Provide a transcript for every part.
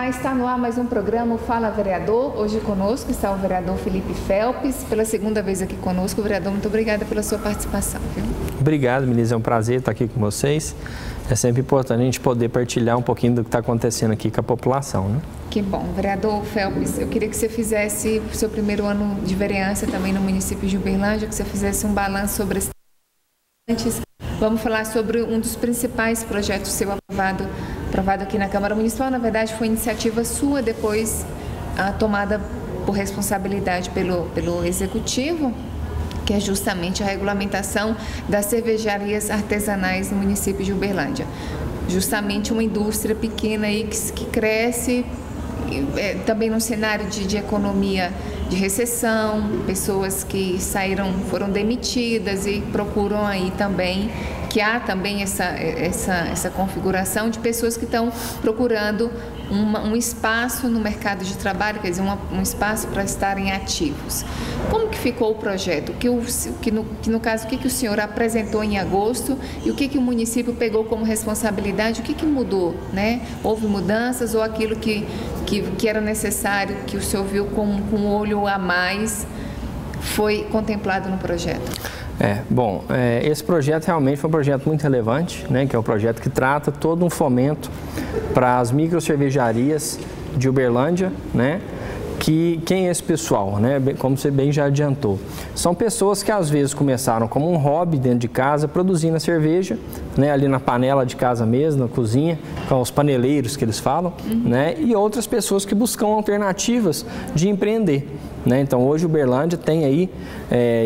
Olá, está no ar mais um programa o Fala Vereador. Hoje conosco está o vereador Felipe Felps, pela segunda vez aqui conosco. Vereador, muito obrigada pela sua participação. Viu? Obrigado, Melisa, é um prazer estar aqui com vocês. É sempre importante a gente poder partilhar um pouquinho do que está acontecendo aqui com a população, né? Que bom. Vereador Felps, eu queria que você fizesse o seu primeiro ano de vereança também no município de Uberlândia, que você fizesse um balanço sobre esse... Antes, vamos falar sobre um dos principais projetos seu aprovado aqui na Câmara Municipal. Na verdade, foi iniciativa sua, depois a tomada por responsabilidade pelo Executivo, que é justamente a regulamentação das cervejarias artesanais no município de Uberlândia. Justamente uma indústria pequena aí que cresce, também num cenário de economia de recessão, pessoas que foram demitidas e procuram aí também, que há também essa configuração de pessoas que estão procurando um espaço no mercado de trabalho, quer dizer, um espaço para estarem ativos. Como que ficou o projeto? No caso, o que o senhor apresentou em agosto e o que o município pegou como responsabilidade? O que mudou, né? Houve mudanças ou aquilo que era necessário, que o senhor viu com um olho a mais, foi contemplado no projeto? Esse projeto realmente foi um projeto muito relevante, né, que é um projeto que trata todo um fomento para as microcervejarias de Uberlândia, né? Quem é esse pessoal, né? Como você bem já adiantou, são pessoas que às vezes começaram como um hobby dentro de casa, produzindo a cerveja, né? Ali na panela de casa mesmo, na cozinha, com os paneleiros que eles falam, né? E outras pessoas que buscam alternativas de empreender, né? Então hoje Uberlândia tem aí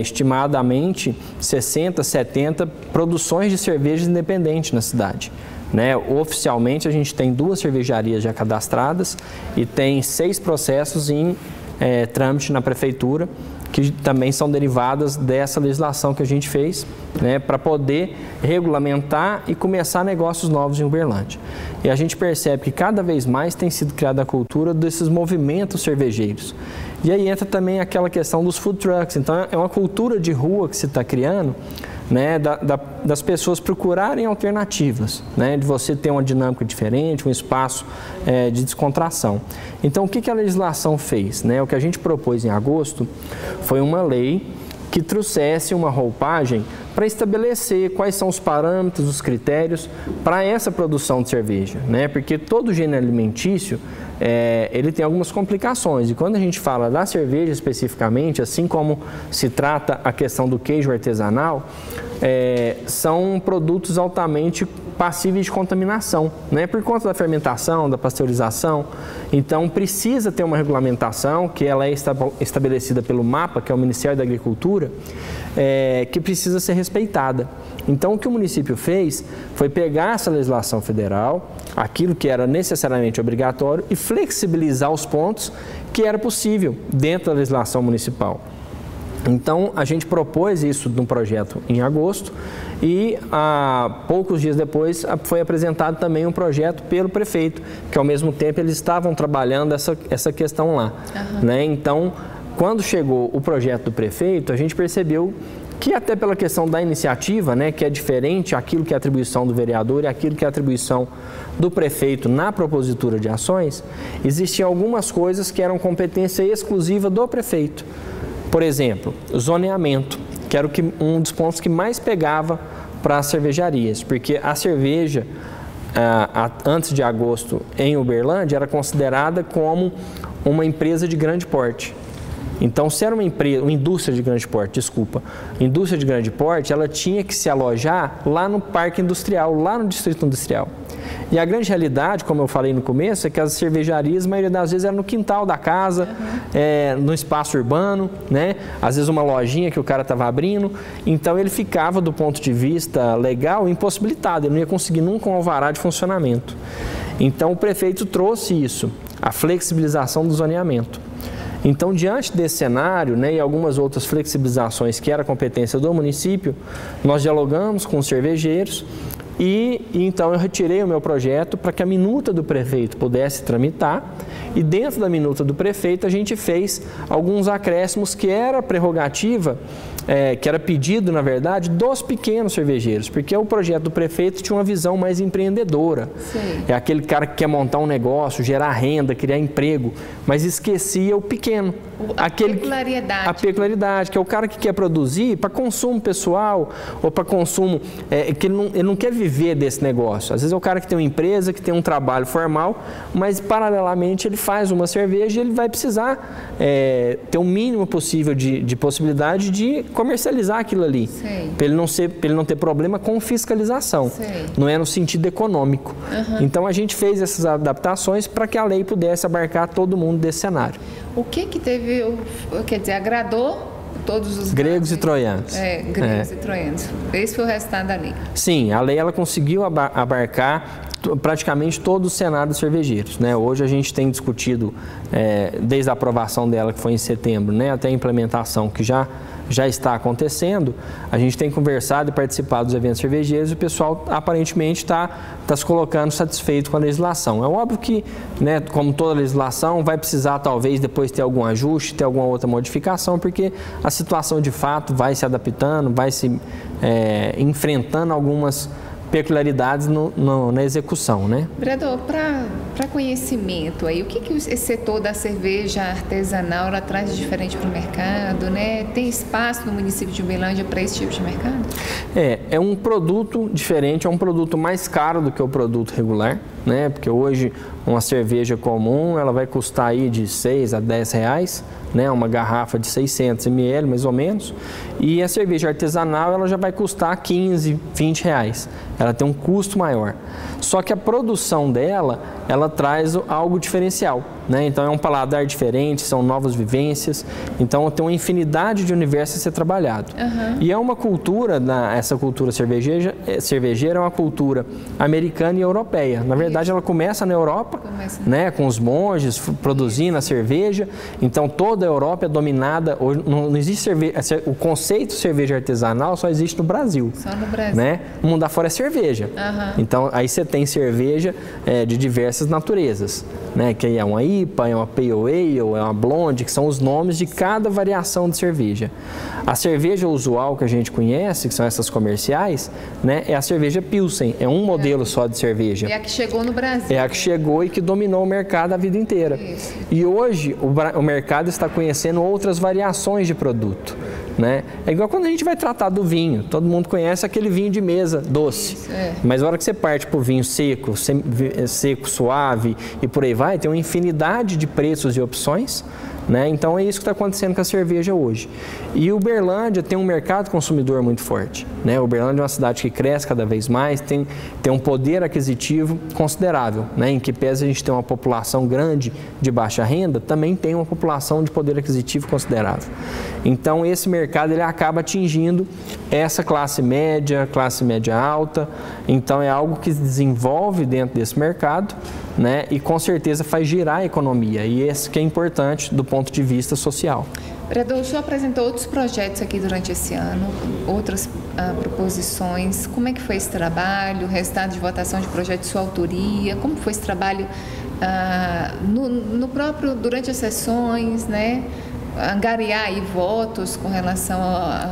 estimadamente 60, 70 produções de cervejas independentes na cidade. Né? Oficialmente a gente tem 2 cervejarias já cadastradas e tem 6 processos em trâmite na prefeitura, que também são derivadas dessa legislação que a gente fez, né, para poder regulamentar e começar negócios novos em Uberlândia. E a gente percebe que cada vez mais tem sido criada a cultura desses movimentos cervejeiros. E aí entra também aquela questão dos food trucks. Então é uma cultura de rua que se está criando, né, das pessoas procurarem alternativas, né, de você ter uma dinâmica diferente, um espaço de descontração. Então, o que a legislação fez? Né? O que a gente propôs em agosto foi uma lei que trouxesse uma roupagem para estabelecer quais são os parâmetros, os critérios para essa produção de cerveja, né? Porque todo gênero alimentício ele tem algumas complicações, e quando a gente fala da cerveja especificamente, assim como se trata a questão do queijo artesanal, são produtos altamente passíveis de contaminação, né? Por conta da fermentação, da pasteurização. Então precisa ter uma regulamentação, que ela é estabelecida pelo MAPA, que é o Ministério da Agricultura, que precisa ser respeitada. Então o que o município fez foi pegar essa legislação federal, aquilo que era necessariamente obrigatório, e flexibilizar os pontos que era possível dentro da legislação municipal. Então, a gente propôs isso num projeto em agosto e, poucos dias depois, foi apresentado também um projeto pelo prefeito, que ao mesmo tempo eles estavam trabalhando essa questão lá. Né? Então, quando chegou o projeto do prefeito, a gente percebeu que até pela questão da iniciativa, né, que é diferente aquilo que é atribuição do vereador e aquilo que é atribuição do prefeito na propositura de ações, existiam algumas coisas que eram competência exclusiva do prefeito. Por exemplo, zoneamento, que era um dos pontos que mais pegava para as cervejarias, porque a cerveja, antes de agosto, em Uberlândia, era considerada como uma empresa de grande porte. Então, se era uma indústria de grande porte, indústria de grande porte, ela tinha que se alojar lá no parque industrial, lá no distrito industrial. E a grande realidade, como eu falei no começo, é que as cervejarias, a maioria das vezes, eram no quintal da casa, no espaço urbano, né? Às vezes uma lojinha que o cara estava abrindo. Então, ele ficava, do ponto de vista legal, impossibilitado. Ele não ia conseguir nunca um alvará de funcionamento. Então, o prefeito trouxe isso, a flexibilização do zoneamento. Então, diante desse cenário, né, e algumas outras flexibilizações que era competência do município, nós dialogamos com os cervejeiros e então eu retirei o meu projeto para que a minuta do prefeito pudesse tramitar, e dentro da minuta do prefeito a gente fez alguns acréscimos que era prerrogativa que era pedido, na verdade, dos pequenos cervejeiros, porque o projeto do prefeito tinha uma visão mais empreendedora. Sim. É aquele cara que quer montar um negócio, gerar renda, criar emprego, mas esquecia o pequeno. A peculiaridade, que é o cara que quer produzir para consumo pessoal ou para consumo, que ele não quer viver desse negócio. Às vezes é o cara que tem uma empresa, que tem um trabalho formal, mas paralelamente ele faz uma cerveja e ele vai precisar ter o mínimo possível de possibilidade de comercializar aquilo ali, para ele não ter problema com fiscalização. Sim. Não é no sentido econômico. Então a gente fez essas adaptações para que a lei pudesse abarcar todo mundo desse cenário. O que teve, quer dizer, agradou todos os gregos e troianos. Gregos e troianos. Esse foi o resultado da lei. Sim, a lei ela conseguiu abarcar praticamente todo o cenário dos cervejeiros, né? Hoje a gente tem discutido, desde a aprovação dela, que foi em setembro, né, até a implementação, que já está acontecendo, a gente tem conversado e participado dos eventos cervejeiros e o pessoal aparentemente está se colocando satisfeito com a legislação. É óbvio que, né, como toda legislação, vai precisar talvez depois ter algum ajuste, ter alguma outra modificação, porque a situação de fato vai se adaptando, vai se enfrentando algumas peculiaridades na execução, né? Vereador, para conhecimento aí, o que esse setor da cerveja artesanal ela traz de diferente para o mercado, né? Tem espaço no município de Uberlândia para esse tipo de mercado? É um produto diferente, é um produto mais caro do que o produto regular, né? Porque hoje uma cerveja comum ela vai custar aí de 6 a 10 reais, né? Uma garrafa de 600 ml mais ou menos, e a cerveja artesanal ela já vai custar 15, 20 reais. Ela tem um custo maior. Só que a produção dela, ela traz algo diferencial, né? Então é um paladar diferente, são novas vivências, então tem uma infinidade de universos a ser trabalhado. E é uma cultura, essa cultura cervejeira é uma cultura americana e europeia. Na verdade ela começa na Europa, né, com os monges produzindo a cerveja, então toda a Europa é dominada, hoje não existe cerveja, o conceito de cerveja artesanal só existe no Brasil. Só no Brasil. Né? O mundo afora é cerveja. Então aí você tem cerveja de diversas naturezas, né? Que é uma IPA, é uma Pale Ale, é uma Blonde, que são os nomes de cada variação de cerveja. A cerveja usual que a gente conhece, que são essas comerciais, né? É a cerveja Pilsen, é um modelo só de cerveja. É a que chegou no Brasil. É a que chegou e que dominou o mercado a vida inteira. Isso. E hoje o mercado está conhecendo outras variações de produto, né? É igual quando a gente vai tratar do vinho. Todo mundo conhece aquele vinho de mesa doce. Isso, Mas a hora que você parte para o vinho seco, suave e por aí vai, tem uma infinidade de preços e opções, né? Então é isso que está acontecendo com a cerveja hoje. E Uberlândia tem um mercado consumidor muito forte, né? Uberlândia é uma cidade que cresce cada vez mais, tem um poder aquisitivo considerável, né? Em que pese a gente ter uma população grande de baixa renda, também tem uma população de poder aquisitivo considerável. Então esse mercado ele acaba atingindo essa classe média alta, então é algo que se desenvolve dentro desse mercado, né? E com certeza faz girar a economia, e esse que é importante do ponto de vista social. Vereador, o senhor apresentou outros projetos aqui durante esse ano, outras proposições. Como é que foi esse trabalho, o resultado de votação de projeto de sua autoria? Como foi esse trabalho durante as sessões, né? Angariar aí votos com relação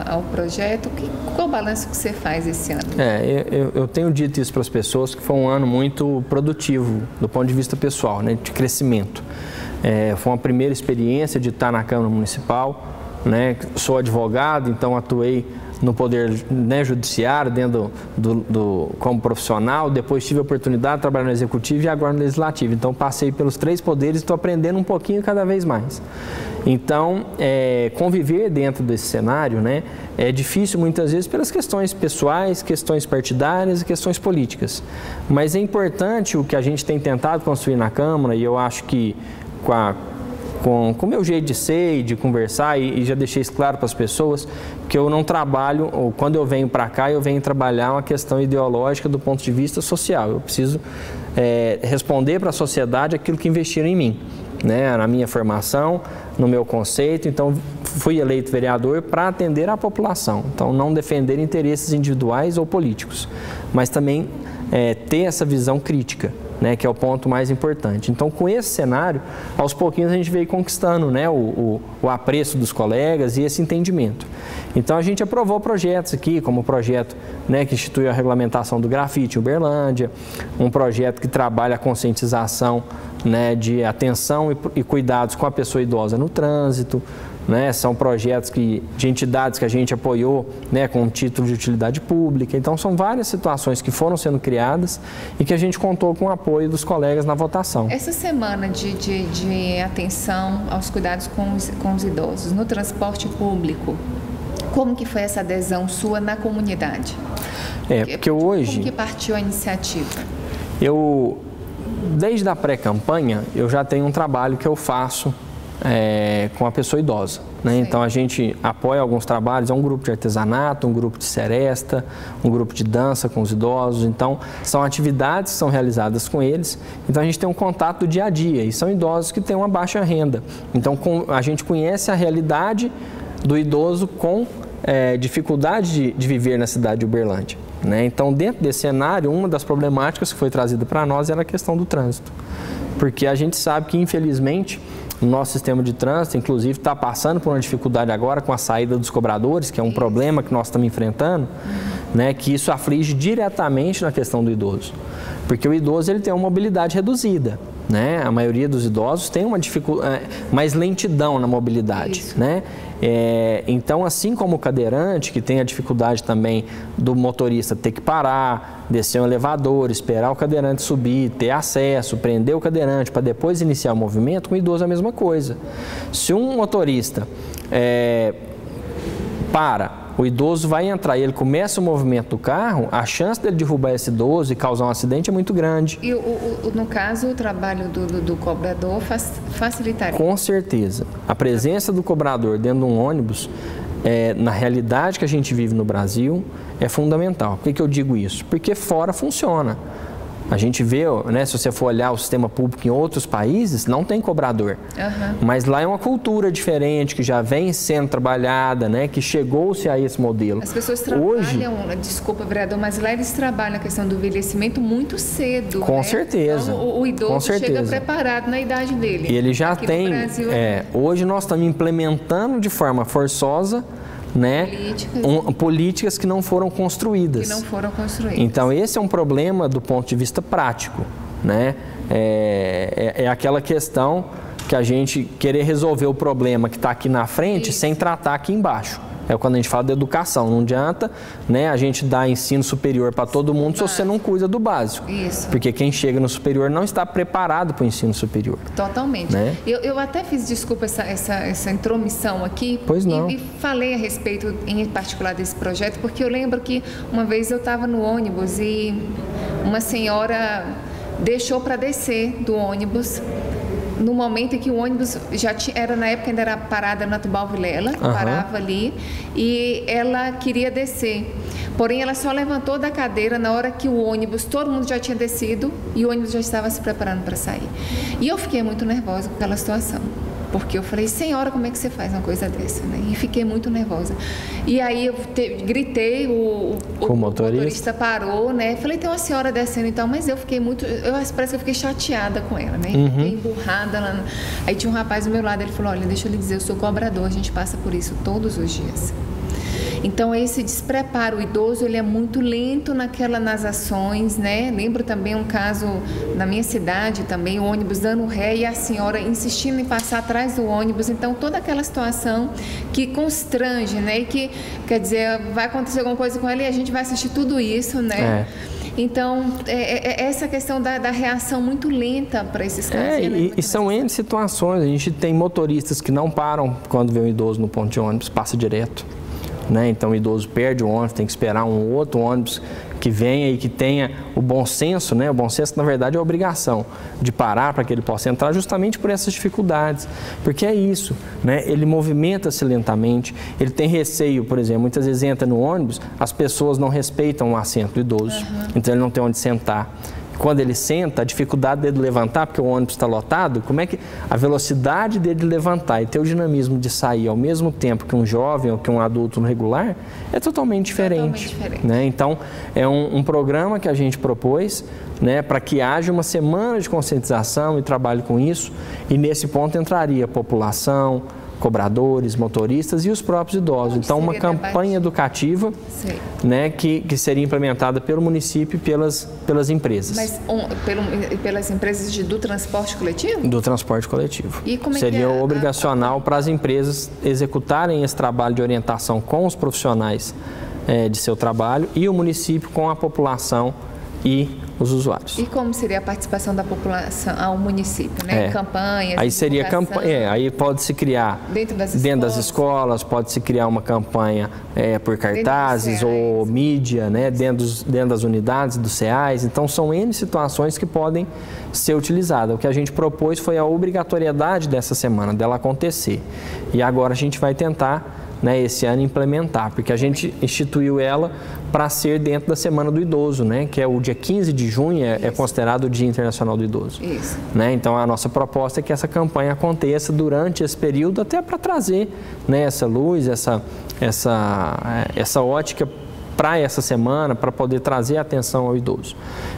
ao projeto? Qual o balanço que você faz esse ano? Eu tenho dito isso para as pessoas, que foi um ano muito produtivo do ponto de vista pessoal, né, de crescimento. Foi uma primeira experiência de estar na Câmara Municipal, né? Sou advogado, então atuei no Poder, né, Judiciário, dentro como profissional, depois tive a oportunidade de trabalhar no Executivo e agora no Legislativo. Então passei pelos 3 poderes e estou aprendendo um pouquinho cada vez mais. Então, conviver dentro desse cenário, né, é difícil muitas vezes pelas questões pessoais, questões partidárias e questões políticas. Mas é importante o que a gente tem tentado construir na Câmara, e eu acho que com o meu jeito de ser e de conversar, e já deixei isso claro para as pessoas, que eu não trabalho, ou quando eu venho para cá, eu venho trabalhar uma questão ideológica do ponto de vista social. Eu preciso responder para a sociedade aquilo que investiram em mim, né, na minha formação, no meu conceito. Então, fui eleito vereador para atender a população. Então, não defender interesses individuais ou políticos, mas também ter essa visão crítica, né, que é o ponto mais importante. Então, com esse cenário, aos pouquinhos a gente veio conquistando, né, o apreço dos colegas e esse entendimento. Então, a gente aprovou projetos aqui, como o projeto, né, que instituiu a regulamentação do grafite em Uberlândia, um projeto que trabalha a conscientização, né, de atenção e cuidados com a pessoa idosa no trânsito, né, são projetos de entidades que a gente apoiou, né, com título de utilidade pública. Então, são várias situações que foram sendo criadas e que a gente contou com o apoio dos colegas na votação. Essa semana de atenção aos cuidados com os idosos no transporte público, como que foi essa adesão sua na comunidade? Porque hoje... Como que partiu a iniciativa? Desde a pré-campanha, eu já tenho um trabalho que eu faço com a pessoa idosa, né? Então a gente apoia alguns trabalhos, é um grupo de artesanato, um grupo de seresta, um grupo de dança com os idosos. Então são atividades que são realizadas com eles. Então a gente tem um contato do dia a dia e são idosos que têm uma baixa renda. Então a gente conhece a realidade do idoso com dificuldade de viver na cidade de Uberlândia, né? Então, dentro desse cenário, uma das problemáticas que foi trazida para nós era a questão do trânsito, porque a gente sabe que, infelizmente, o nosso sistema de trânsito, inclusive, está passando por uma dificuldade agora com a saída dos cobradores, que é um problema que nós estamos enfrentando, né? Que isso aflige diretamente na questão do idoso, porque o idoso ele tem uma mobilidade reduzida, né? A maioria dos idosos tem uma dificuldade, mais lentidão na mobilidade, né? Então, assim como o cadeirante, que tem a dificuldade também do motorista ter que parar, descer um elevador, esperar o cadeirante subir, ter acesso, prender o cadeirante para depois iniciar o movimento, com o idoso é a mesma coisa. Se um motorista o idoso vai entrar e ele começa o movimento do carro, a chance dele derrubar esse idoso e causar um acidente é muito grande. E, no caso, o trabalho do cobrador facilitaria? Com certeza. A presença do cobrador dentro de um ônibus, na realidade que a gente vive no Brasil, é fundamental. Por que eu digo isso? Porque fora funciona. A gente vê, né, se você for olhar o sistema público em outros países, não tem cobrador. Mas lá é uma cultura diferente, que já vem sendo trabalhada, né, que chegou-se a esse modelo. As pessoas trabalham, desculpa, vereador, mas lá eles trabalham a questão do envelhecimento muito cedo. Com né? certeza. Então, o idoso chega preparado na idade dele. E ele já tem... hoje nós estamos implementando de forma forçosa, né, políticas que não foram construídas. Então, esse é um problema do ponto de vista prático, né? É aquela questão que a gente querer resolver o problema que está aqui na frente sem tratar aqui embaixo. É quando a gente fala de educação, não adianta, né, a gente dar ensino superior para todo mundo se você não cuida do básico. Porque quem chega no superior não está preparado para o ensino superior. Totalmente. Né? Eu até fiz, desculpa, essa intromissão aqui. Pois não. E falei a respeito, em particular, desse projeto, porque eu lembro que uma vez eu estava no ônibus e uma senhora deixou para descer do ônibus no momento em que o ônibus na época ainda era parada na Tubal Vilela, parava ali, e ela queria descer. Porém, ela só levantou da cadeira na hora que o ônibus, todo mundo já tinha descido e o ônibus já estava se preparando para sair. E eu fiquei muito nervosa com aquela situação. Porque eu falei, senhora, como é que você faz uma coisa dessa? Né? E fiquei muito nervosa. E aí eu gritei, o motorista parou, né? Falei, tem uma senhora descendo e tal, mas eu fiquei parece que eu fiquei chateada com ela, né? Fiquei emburrada lá. Aí tinha um rapaz do meu lado, ele falou, olha, deixa eu lhe dizer, eu sou cobrador, a gente passa por isso todos os dias. Então, esse despreparo, o idoso, ele é muito lento nas ações, né? Lembro também um caso na minha cidade também, o ônibus dando ré e a senhora insistindo em passar atrás do ônibus. Então, toda aquela situação que constrange, né? E que, quer dizer, vai acontecer alguma coisa com ela e a gente vai assistir tudo isso, né? Então, essa questão da reação muito lenta para esses casos. E são N situações. A gente tem motoristas que não param quando vê um idoso no ponto de ônibus, passa direto. Né? Então o idoso perde o ônibus, tem que esperar um outro ônibus que venha e que tenha o bom senso, né? O bom senso, na verdade, é a obrigação de parar para que ele possa entrar justamente por essas dificuldades. Porque é isso, né? Ele movimenta-se lentamente, ele tem receio, por exemplo, muitas vezes entra no ônibus, as pessoas não respeitam o assento do idoso, então ele não tem onde sentar. quando ele senta, a dificuldade dele levantar, porque o ônibus está lotado, como é que a velocidade dele levantar e ter o dinamismo de sair ao mesmo tempo que um jovem ou que um adulto no regular é totalmente diferente. Né? Então, é um programa que a gente propôs, né, para que haja uma semana de conscientização e trabalho com isso, e nesse ponto entraria a população, cobradores, motoristas e os próprios idosos. Então, uma campanha educativa, né, que seria implementada pelo município e pelas empresas. Mas pelas empresas do transporte coletivo? Do transporte coletivo. E como seria obrigacional para as empresas executarem esse trabalho de orientação com os profissionais de seu trabalho e o município com a população e os usuários. E como seria a participação da população ao município, né? Campanhas, aí seria campanha, aí pode-se criar dentro das escolas, pode-se criar uma campanha por cartazes ou mídia, né? dentro das unidades dos CEAs. Então são N situações que podem ser utilizadas. O que a gente propôs foi a obrigatoriedade dessa semana, dela acontecer. E agora a gente vai tentar, né, esse ano implementar, porque a gente instituiu ela para ser dentro da Semana do Idoso, né, que é o dia 15 de junho, é considerado o Dia Internacional do Idoso. Isso. Né, então a nossa proposta é que essa campanha aconteça durante esse período, até para trazer, né, essa luz, essa ótica para essa semana, para poder trazer atenção ao idoso.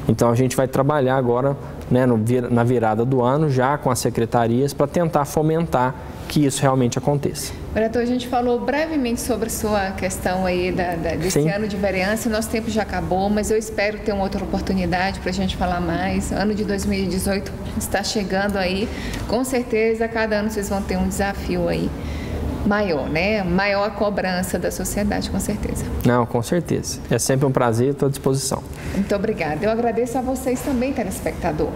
Então a gente vai trabalhar agora, né, na virada do ano, já com as secretarias, para tentar fomentar que isso realmente aconteça. Vereador, a gente falou brevemente sobre a sua questão aí desse ano de vereança. Nosso tempo já acabou, mas eu espero ter uma outra oportunidade para a gente falar mais. Ano de 2018 está chegando aí. Com certeza, cada ano vocês vão ter um desafio aí maior, né? Maior a cobrança da sociedade, com certeza. Não, com certeza. É sempre um prazer, estou à disposição. Muito obrigada. Eu agradeço a vocês também, telespectador.